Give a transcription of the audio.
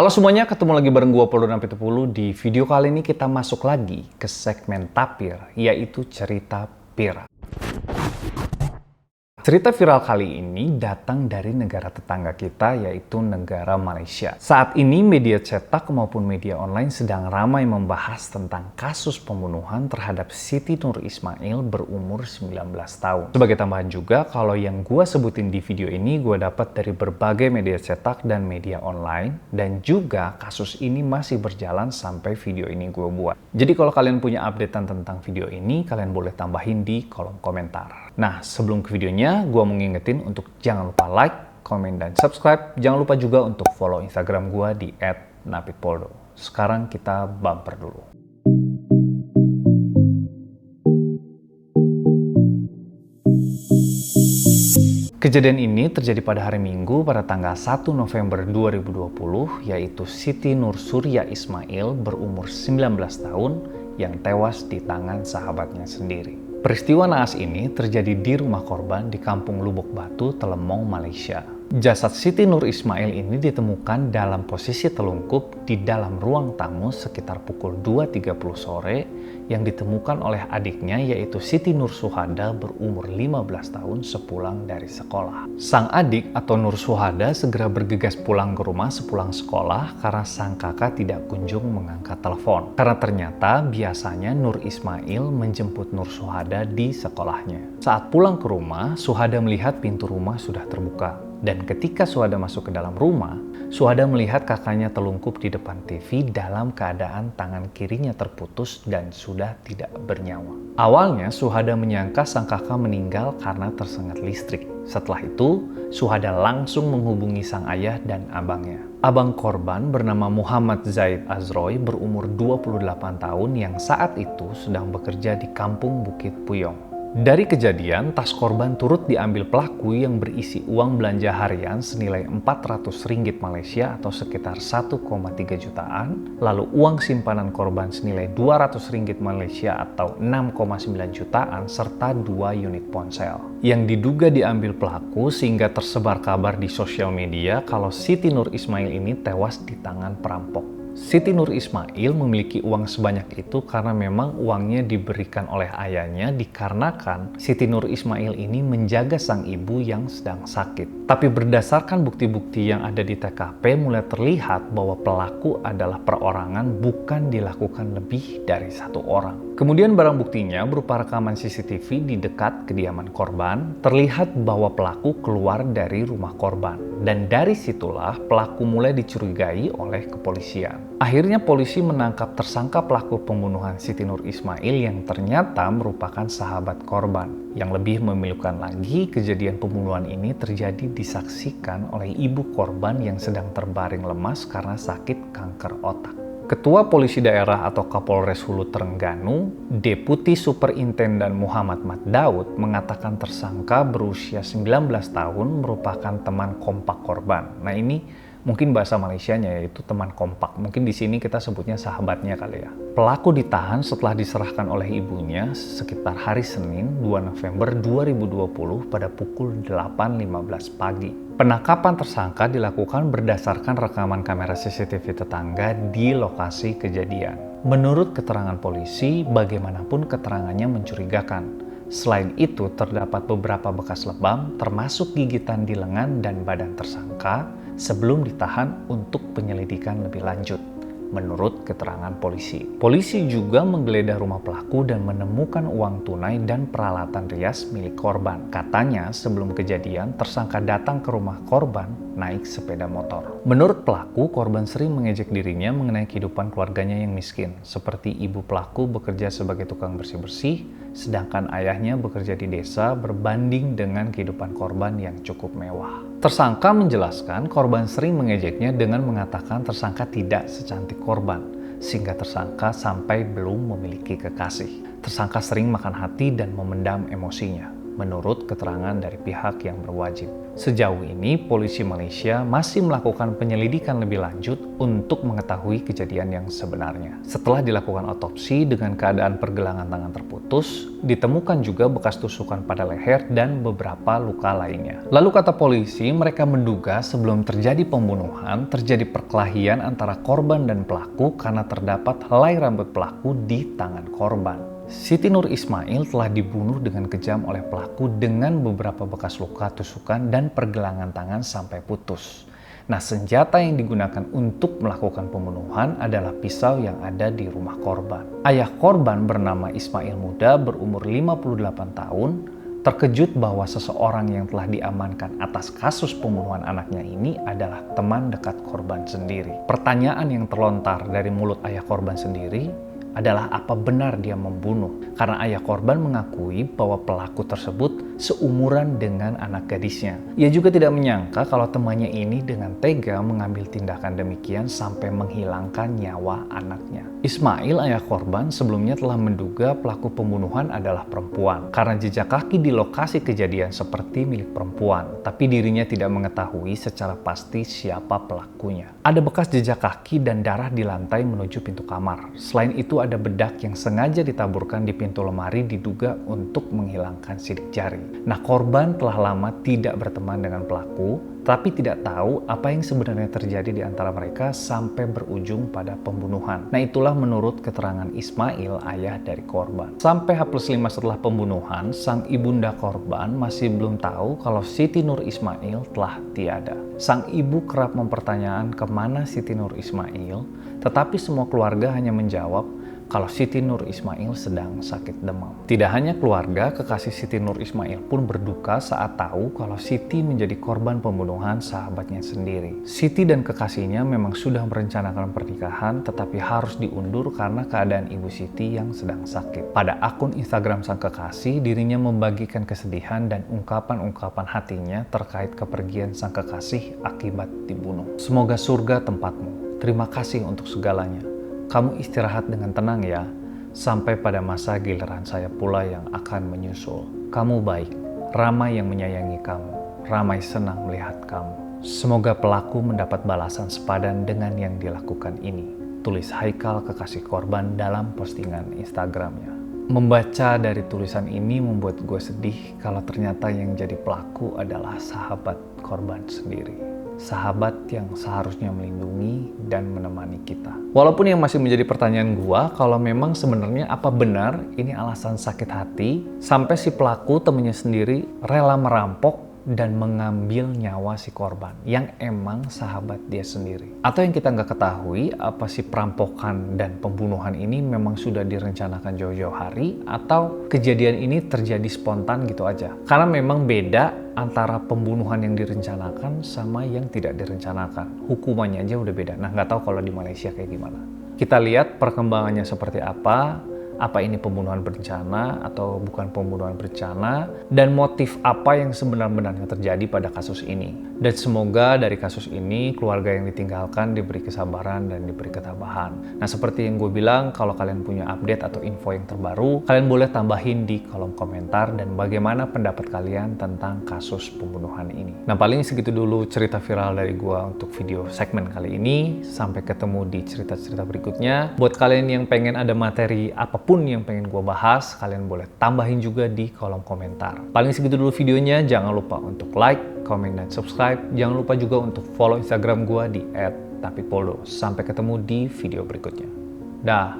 Halo semuanya, ketemu lagi bareng gua Poldo Nampitupulu. Di video kali ini kita masuk lagi ke segmen Tapir, yaitu cerita Pir. Cerita viral kali ini datang dari negara tetangga kita, yaitu negara Malaysia. Saat ini media cetak maupun media online sedang ramai membahas tentang kasus pembunuhan terhadap Siti Nur Ismail berumur 19 tahun. Sebagai tambahan juga, kalau yang gua sebutin di video ini gua dapat dari berbagai media cetak dan media online, dan juga kasus ini masih berjalan sampai video ini gua buat. Jadi kalau kalian punya updatean tentang video ini, kalian boleh tambahin di kolom komentar. Nah, sebelum ke videonya, gue mau ngingetin untuk jangan lupa like, komen, dan subscribe. Jangan lupa juga untuk follow Instagram gue di @napitpoldo. Sekarang kita bumper dulu. Kejadian ini terjadi pada hari Minggu pada tanggal 1 November 2020, yaitu Siti Nur Surya Ismail berumur 19 tahun yang tewas di tangan sahabatnya sendiri. Peristiwa naas ini terjadi di rumah korban di Kampung Lubuk Batu, Telemong, Malaysia. Jasad Siti Nur Ismail ini ditemukan dalam posisi telungkup di dalam ruang tamu sekitar pukul 2.30 sore yang ditemukan oleh adiknya, yaitu Siti Nur Suhada berumur 15 tahun sepulang dari sekolah. Sang adik atau Nur Suhada segera bergegas pulang ke rumah sepulang sekolah karena sang kakak tidak kunjung mengangkat telepon. Karena ternyata biasanya Nur Ismail menjemput Nur Suhada di sekolahnya. Saat pulang ke rumah, Suhada melihat pintu rumah sudah terbuka. Dan ketika Suhada masuk ke dalam rumah, Suhada melihat kakaknya telungkup di depan TV dalam keadaan tangan kirinya terputus dan sudah tidak bernyawa. Awalnya Suhada menyangka sang kakak meninggal karena tersengat listrik. Setelah itu, Suhada langsung menghubungi sang ayah dan abangnya. Abang korban bernama Muhammad Zaid Azroy berumur 28 tahun yang saat itu sedang bekerja di Kampung Bukit Puyong. Dari kejadian, tas korban turut diambil pelaku yang berisi uang belanja harian senilai 400 ringgit Malaysia atau sekitar 1,3 jutaan, lalu uang simpanan korban senilai 200 ringgit Malaysia atau 6,9 jutaan, serta 2 unit ponsel. Yang diduga diambil pelaku sehingga tersebar kabar di sosial media kalau Siti Nur Ismail ini tewas di tangan perampok. Siti Nur Ismail memiliki uang sebanyak itu karena memang uangnya diberikan oleh ayahnya dikarenakan Siti Nur Ismail ini menjaga sang ibu yang sedang sakit. Tapi berdasarkan bukti-bukti yang ada di TKP mulai terlihat bahwa pelaku adalah perorangan, bukan dilakukan lebih dari satu orang. Kemudian barang buktinya berupa rekaman CCTV di dekat kediaman korban. Terlihat bahwa pelaku keluar dari rumah korban. Dan dari situlah pelaku mulai dicurigai oleh kepolisian. Akhirnya polisi menangkap tersangka pelaku pembunuhan Siti Nur Ismail yang ternyata merupakan sahabat korban. Yang lebih memilukan lagi, kejadian pembunuhan ini terjadi disaksikan oleh ibu korban yang sedang terbaring lemas karena sakit kanker otak. Ketua Polisi Daerah atau Kapolres Hulu Terengganu, Deputi Superintendan Muhammad Mat Daud, mengatakan tersangka berusia 19 tahun merupakan teman kompak korban. Nah, ini mungkin bahasa Malaysianya yaitu teman kompak. Mungkin di sini kita sebutnya sahabatnya kali ya. Pelaku ditahan setelah diserahkan oleh ibunya sekitar hari Senin 2 November 2020 pada pukul 8.15 pagi. Penangkapan tersangka dilakukan berdasarkan rekaman kamera CCTV tetangga di lokasi kejadian. Menurut keterangan polisi, bagaimanapun keterangannya mencurigakan. Selain itu, terdapat beberapa bekas lebam, termasuk gigitan di lengan dan badan tersangka, sebelum ditahan untuk penyelidikan lebih lanjut. Menurut keterangan polisi. Polisi juga menggeledah rumah pelaku dan menemukan uang tunai dan peralatan rias milik korban. Katanya sebelum kejadian, tersangka datang ke rumah korban naik sepeda motor. Menurut pelaku, korban sering mengejek dirinya mengenai kehidupan keluarganya yang miskin. Seperti ibu pelaku bekerja sebagai tukang bersih-bersih, sedangkan ayahnya bekerja di desa berbanding dengan kehidupan korban yang cukup mewah. Tersangka menjelaskan korban sering mengejeknya dengan mengatakan tersangka tidak secantik korban, sehingga tersangka sampai belum memiliki kekasih. Tersangka sering makan hati dan memendam emosinya. menurut keterangan dari pihak yang berwajib. Sejauh ini, polisi Malaysia masih melakukan penyelidikan lebih lanjut untuk mengetahui kejadian yang sebenarnya. Setelah dilakukan otopsi dengan keadaan pergelangan tangan terputus, ditemukan juga bekas tusukan pada leher dan beberapa luka lainnya. Lalu kata polisi, mereka menduga sebelum terjadi pembunuhan, terjadi perkelahian antara korban dan pelaku karena terdapat helai rambut pelaku di tangan korban. Siti Nur Ismail telah dibunuh dengan kejam oleh pelaku dengan beberapa bekas luka tusukan dan pergelangan tangan sampai putus. Nah, senjata yang digunakan untuk melakukan pembunuhan adalah pisau yang ada di rumah korban. Ayah korban bernama Ismail Muda berumur 58 tahun, terkejut bahwa seseorang yang telah diamankan atas kasus pembunuhan anaknya ini adalah teman dekat korban sendiri. Pertanyaan yang terlontar dari mulut ayah korban sendiri adalah apa benar dia membunuh, karena ayah korban mengakui bahwa pelaku tersebut seumuran dengan anak gadisnya. Ia juga tidak menyangka kalau temannya ini dengan tega mengambil tindakan demikian sampai menghilangkan nyawa anaknya. Ismail, ayah korban, sebelumnya telah menduga pelaku pembunuhan adalah perempuan karena jejak kaki di lokasi kejadian seperti milik perempuan, tapi dirinya tidak mengetahui secara pasti siapa pelakunya. Ada bekas jejak kaki dan darah di lantai menuju pintu kamar. Selain itu ada bedak yang sengaja ditaburkan di pintu lemari diduga untuk menghilangkan sidik jari. Nah, korban telah lama tidak berteman dengan pelaku, tapi tidak tahu apa yang sebenarnya terjadi di antara mereka sampai berujung pada pembunuhan. Nah, itulah menurut keterangan Ismail, ayah dari korban. Sampai H+5 setelah pembunuhan, sang ibunda korban masih belum tahu kalau Siti Nur Ismail telah tiada. Sang ibu kerap mempertanyakan kemana Siti Nur Ismail, tetapi semua keluarga hanya menjawab kalau Siti Nur Ismail sedang sakit demam. Tidak hanya keluarga, kekasih Siti Nur Ismail pun berduka saat tahu kalau Siti menjadi korban pembunuhan sahabatnya sendiri. Siti dan kekasihnya memang sudah merencanakan pernikahan, tetapi harus diundur karena keadaan ibu Siti yang sedang sakit. Pada akun Instagram sang kekasih, dirinya membagikan kesedihan dan ungkapan-ungkapan hatinya terkait kepergian sang kekasih akibat dibunuh. Semoga surga tempatmu. Terima kasih untuk segalanya. Kamu istirahat dengan tenang ya, sampai pada masa giliran saya pula yang akan menyusul. Kamu baik, ramai yang menyayangi kamu, ramai senang melihat kamu. Semoga pelaku mendapat balasan sepadan dengan yang dilakukan ini. Tulis Haikal, kekasih korban, dalam postingan Instagramnya. Membaca dari tulisan ini membuat gue sedih kalau ternyata yang jadi pelaku adalah sahabat korban sendiri. Sahabat yang seharusnya melindungi dan menemani kita. Walaupun yang masih menjadi pertanyaan gua, kalau memang sebenarnya apa benar ini alasan sakit hati sampai si pelaku temennya sendiri rela merampok dan mengambil nyawa si korban yang emang sahabat dia sendiri. Atau yang kita nggak ketahui, apa si perampokan dan pembunuhan ini memang sudah direncanakan jauh-jauh hari atau kejadian ini terjadi spontan gitu aja. Karena memang beda antara pembunuhan yang direncanakan sama yang tidak direncanakan. Hukumannya aja udah beda. Nah, nggak tahu kalau di Malaysia kayak gimana. Kita lihat perkembangannya seperti apa ini pembunuhan berencana atau bukan pembunuhan berencana, dan motif apa yang sebenarnya terjadi pada kasus ini. Dan semoga dari kasus ini keluarga yang ditinggalkan diberi kesabaran dan diberi ketabahan. Nah, seperti yang gue bilang, kalau kalian punya update atau info yang terbaru, kalian boleh tambahin di kolom komentar dan bagaimana pendapat kalian tentang kasus pembunuhan ini. Nah, paling segitu dulu cerita viral dari gue untuk video segmen kali ini. Sampai ketemu di cerita-cerita berikutnya. Buat kalian yang pengen ada materi apapun yang pengen gue bahas, kalian boleh tambahin juga di kolom komentar. Paling segitu dulu videonya, jangan lupa untuk like, komen, dan subscribe. Jangan lupa juga untuk follow Instagram gue di @tapipoldo. Sampai ketemu di video berikutnya. Dah.